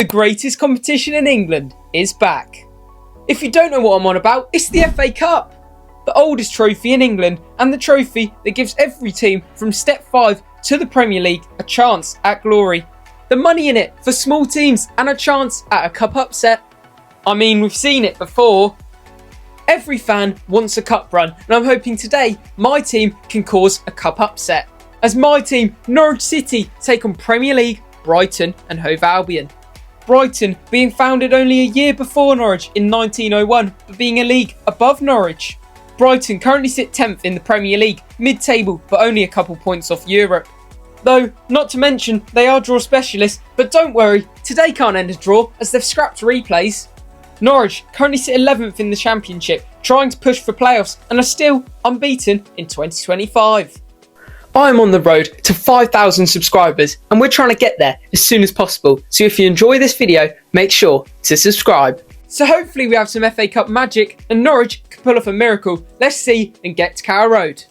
greatest competition in England is back. If you don't know what I'm on about, it's the FA Cup. The oldest trophy in England and the trophy that gives every team from Step 5 to the Premier League a chance at glory. The money in it for small teams and a chance at a cup upset. I mean, we've seen it before. Every fan wants a cup run, and I'm hoping today my team can cause a cup upset. As my team, Norwich City, take on Premier League, Brighton and Hove Albion. Brighton being founded only a year before Norwich in 1901, but being a league above Norwich. Brighton currently sit 10th in the Premier League, mid-table, but only a couple points off Europe. Though, not to mention, they are draw specialists, but don't worry, today can't end a draw as they've scrapped replays. Norwich currently sit 11th in the Championship, trying to push for playoffs and are still unbeaten in 2025. I'm on the road to 5,000 subscribers and we're trying to get there as soon as possible, so if you enjoy this video, make sure to subscribe. So hopefully we have some FA Cup magic and Norwich can pull off a miracle. Let's see and get to Carrow Road.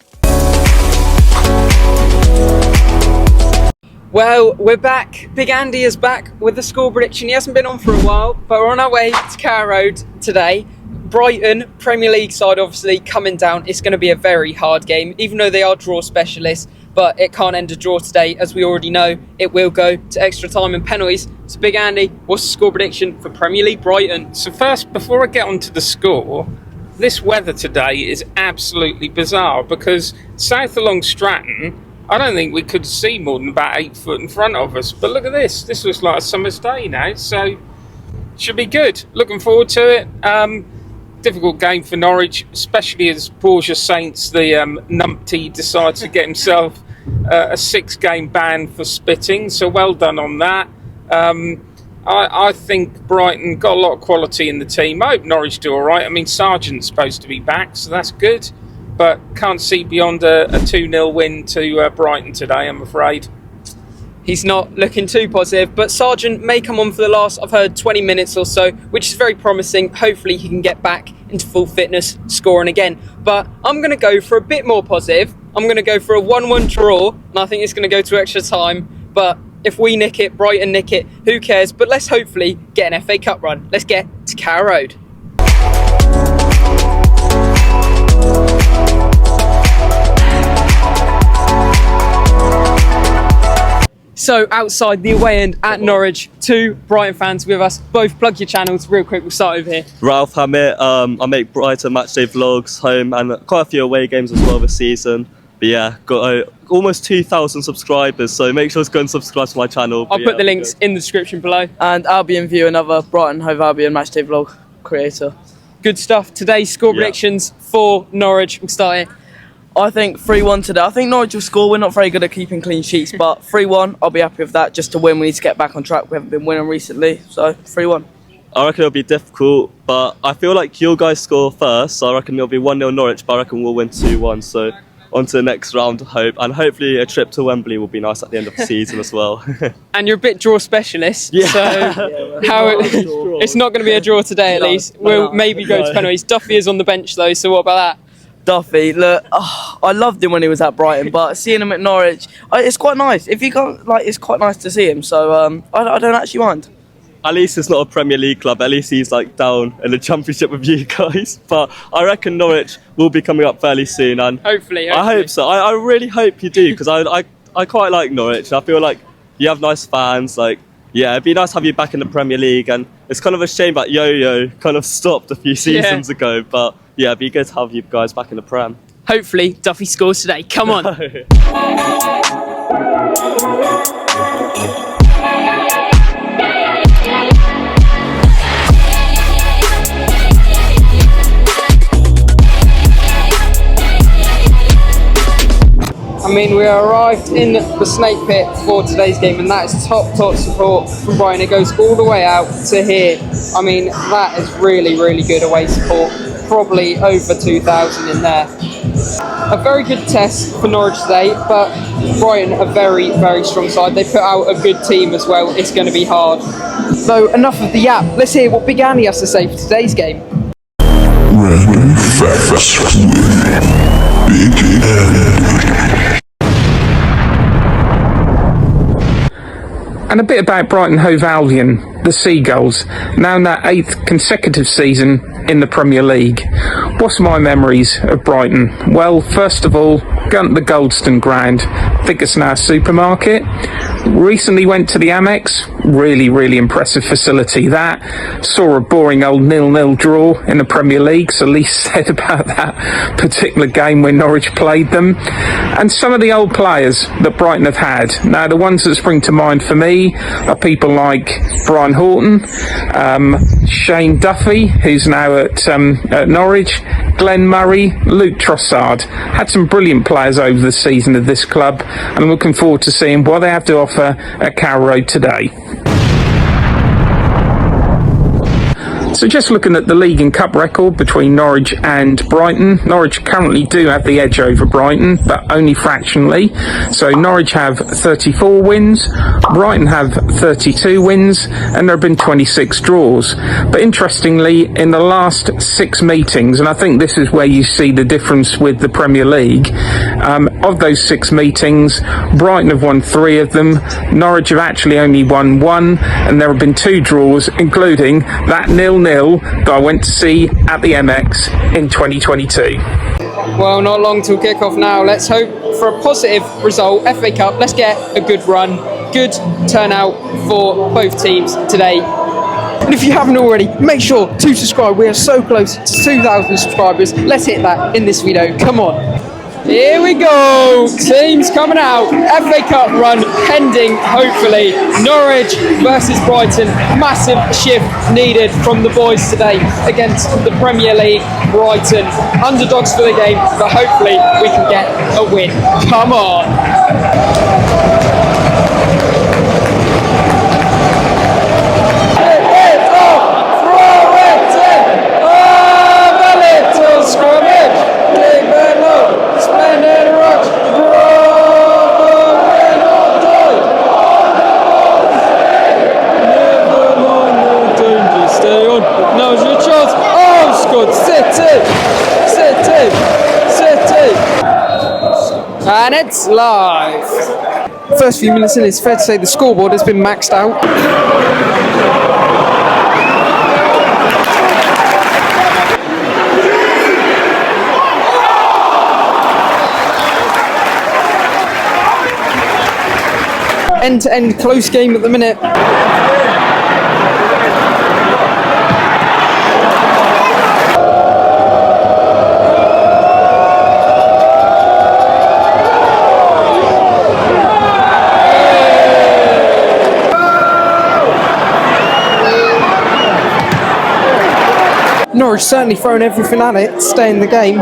Well, we're back. Big Andy is back with the score prediction. He hasn't been on for a while, but we're on our way to Carrow Road today. Brighton, Premier League side obviously coming down. It's going to be a very hard game, even though they are draw specialists, but it can't end a draw today. As we already know, it will go to extra time and penalties. So Big Andy, what's the score prediction for Premier League Brighton? So first, before I get onto the score, this weather today is absolutely bizarre because south along Stratton, I don't think we could see more than about 8 foot in front of us. But look at this. This looks like a summer's day now, so should be good. Looking forward to it. Difficult game for Norwich, especially as Borgia Saints, the numpty, decides to get himself a 6-game ban for spitting. So well done on that. I think Brighton got a lot of quality in the team. I hope Norwich do all right. I mean, Sargent's supposed to be back, so that's good. But can't see beyond a 2-0 win to Brighton today, I'm afraid. He's not looking too positive, but Sargent may come on for the last, I've heard, 20 minutes or so, which is very promising. Hopefully he can get back into full fitness, scoring again. But I'm going to go for a bit more positive. I'm going to go for a 1-1 draw, and I think it's going to go to extra time. But if we nick it, Brighton nick it, who cares? But let's hopefully get an FA Cup run. Let's get to Carrow Road. So outside the away end at Norwich, 2 Brighton fans with us. Both plug your channels real quick. We'll start over here. Ralph Hammett. I make Brighton matchday vlogs, home, and quite a few away games as well this season. But yeah, got almost 2,000 subscribers, so make sure to go and subscribe to my channel. I'll put the links in the description below. And Albion View, another Brighton Hove Albion matchday vlog creator. Good stuff. Today's score predictions for Norwich. We'll start here. I think 3-1 today. I think Norwich will score. We're not very good at keeping clean sheets, but 3-1, I'll be happy with that. Just to win, we need to get back on track. We haven't been winning recently, so 3-1. I reckon it'll be difficult, but I feel like you guys score first, so I reckon it'll be 1-0 Norwich, but I reckon we'll win 2-1. So on to the next round, hope. And hopefully a trip to Wembley will be nice at the end of the season as well. And you're a bit draw specialist, yeah. So it's not going to be a draw today at least. We'll maybe go to penalties. Duffy is on the bench though, so what about that? Duffy, look, I loved him when he was at Brighton, but seeing him at Norwich, it's quite nice. If you can't, it's quite nice to see him. So I don't actually mind. At least it's not a Premier League club. At least he's down in the Championship with you guys. But I reckon Norwich will be coming up fairly soon, and hopefully. I hope so. I really hope you do, because I quite like Norwich. I feel like you have nice fans. Yeah, it'd be nice to have you back in the Premier League, and it's kind of a shame that Yo-Yo kind of stopped a few seasons ago. But yeah, it'd be good to have you guys back in the Prem. Hopefully, Duffy scores today. Come on. I mean, we arrived in the Snake Pit for today's game, and that is top support from Brighton. It goes all the way out to here. I mean, that is really, really good away support. Probably over 2,000 in there. A very good test for Norwich today, but Brighton a very, very strong side. They put out a good team as well. It's going to be hard. So enough of the yap. Let's hear what Big Andy has to say for today's game. Random facts with Big Andy. And a bit about Brighton Hove Albion, the Seagulls, now in their 8th consecutive season in the Premier League. What's my memories of Brighton? Well, first of all, going to the Goldstone ground, I think it's now a supermarket. Recently went to the Amex, really impressive facility that. Saw a boring old 0-0 draw in the Premier League, so least said about that particular game when Norwich played them. And some of the old players that Brighton have had. Now, the ones that spring to mind for me are people like Brian Horton, Shane Duffy, who's now at Norwich, Glenn Murray, Luke Trossard. Had some brilliant players over the season of this club, and I'm looking forward to seeing what they have to offer at Carrow Road today. So just looking at the league and cup record between Norwich and Brighton, Norwich currently do have the edge over Brighton, but only fractionally. So Norwich have 34 wins, Brighton have 32 wins, and there have been 26 draws. But interestingly, in the last 6 meetings, and I think this is where you see the difference with the Premier League, of those 6 meetings, Brighton have won 3 of them, Norwich have actually only won 1, and there have been 2 draws, including that 0-0 that I went to see at the MX in 2022. Well, not long till kick-off now. Let's hope for a positive result. FA Cup, let's get a good run. Good turnout for both teams today. And if you haven't already, make sure to subscribe. We are so close to 2,000 subscribers. Let's hit that in this video. Come on. Here we go. Teams coming out. FA Cup run pending, hopefully. Norwich versus Brighton. Massive shift needed from the boys today against the Premier League Brighton. Underdogs for the game, but hopefully we can get a win. Come on. And it's live. First few minutes in, it's fair to say the scoreboard has been maxed out. End-to-end close game at the minute. Norwich certainly throwing everything at it, stay in the game.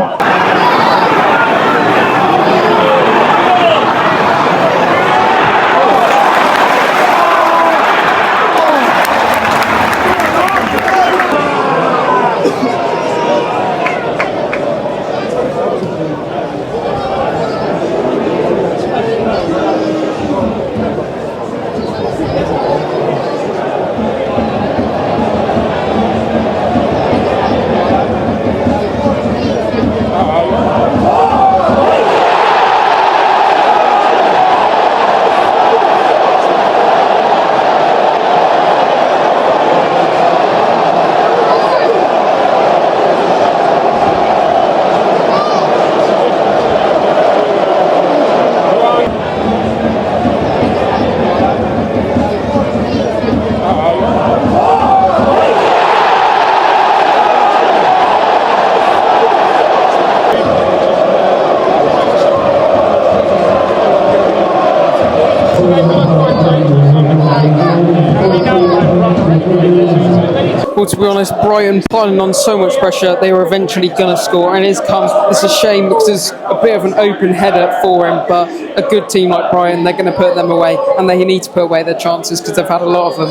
Well, to be honest, Brighton piling on so much pressure, they were eventually going to score, and it's a shame because it's a bit of an open header for him, but a good team like Brighton, they're going to put them away, and they need to put away their chances because they've had a lot of them.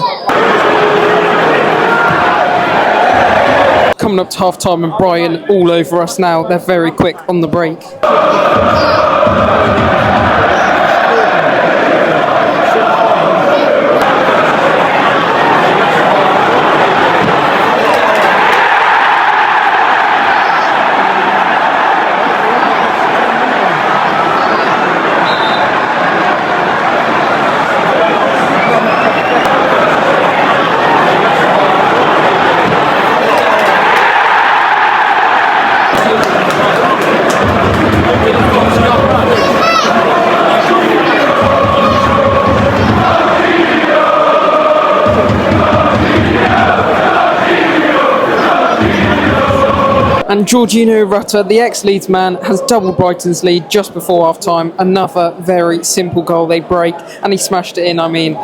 Coming up to half-time, and Brighton all over us now. They're very quick on the break. And Jorginho Rutter, the ex-Leeds man, has doubled Brighton's lead just before half-time. Another very simple goal they break, and he smashed it in. I mean,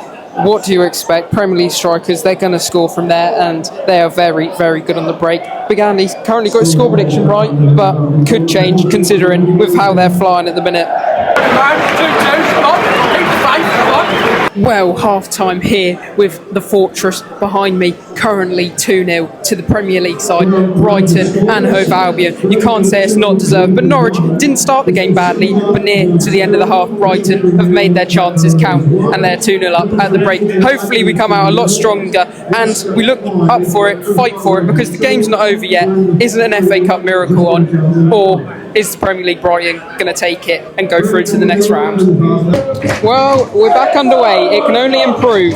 what do you expect? Premier League strikers, they're going to score from there, and they are very, very good on the break. Big Andy's currently got his score prediction right, but could change considering with how they're flying at the minute. Well, half-time here with the Fortress behind me, currently 2-0 to the Premier League side, Brighton and Hove Albion. You can't say it's not deserved, but Norwich didn't start the game badly, but near to the end of the half, Brighton have made their chances count, and they're 2-0 up at the break. Hopefully we come out a lot stronger, and we look up for it, fight for it, because the game's not over yet. Isn't an FA Cup miracle on, or is the Premier League Brighton going to take it and go through to the next round? Well, we're back underway. It can only improve.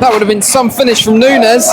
That would have been some finish from Nunes.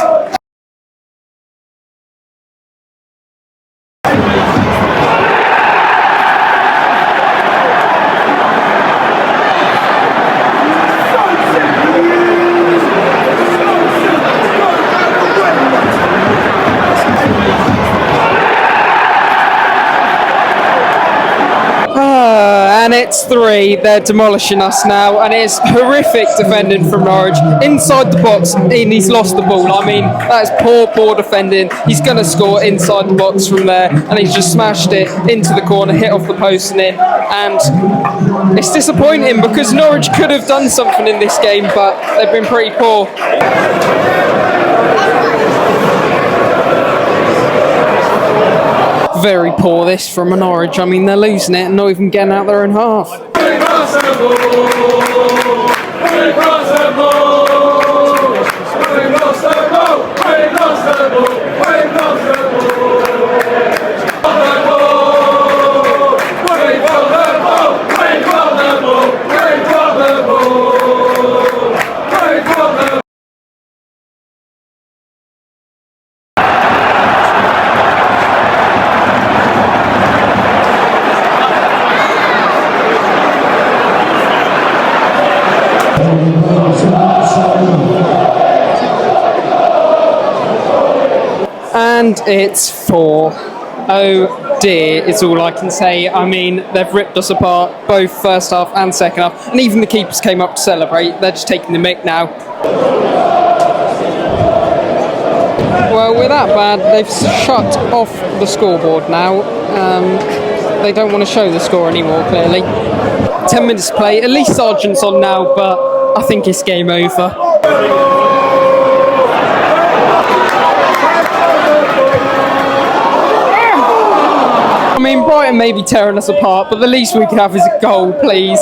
And it's 3. They're demolishing us now, and it's horrific defending from Norwich. Inside the box, and he's lost the ball. I mean, that is poor defending. He's going to score inside the box from there, and he's just smashed it into the corner, hit off the post and in. And it's disappointing because Norwich could have done something in this game, but they've been pretty poor. Very poor this from Norwich. I mean, they're losing it and not even getting out their own half. And it's 4. Oh dear, is all I can say. I mean, they've ripped us apart, both first half and second half, and even the keepers came up to celebrate. They're just taking the mick now. Well, we're that bad, they've shut off the scoreboard now. They don't want to show the score anymore, clearly. 10 minutes to play, at least Sargent's on now, but I think it's game over. I mean, Brighton may be tearing us apart, but the least we could have is a goal, please.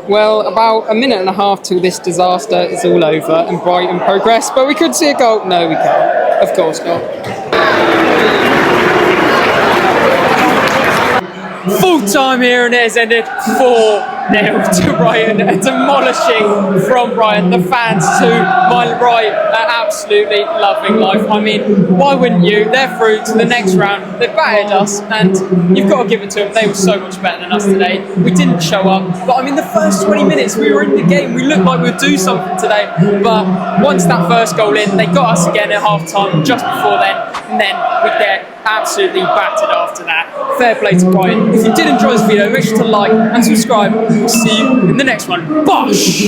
Well, about a minute and a half till this disaster is all over and Brighton progress, but we could see a goal. No, we can't. Of course not. Full time here, and it has ended 4-0 to Brighton. A demolishing from Brighton. The fans to my right are absolutely loving life. I mean, why wouldn't you? They're through to the next round. They battered us, and you've got to give it to them. They were so much better than us today. We didn't show up, but I mean, the first 20 minutes we were in the game. We looked like we'd do something today, but once that first goal in, they got us again at half time just before then, and then we get absolutely battered after that. Fair play to Brighton. If you did enjoy this video, make sure to like and subscribe. We'll see you in the next one. Bosh!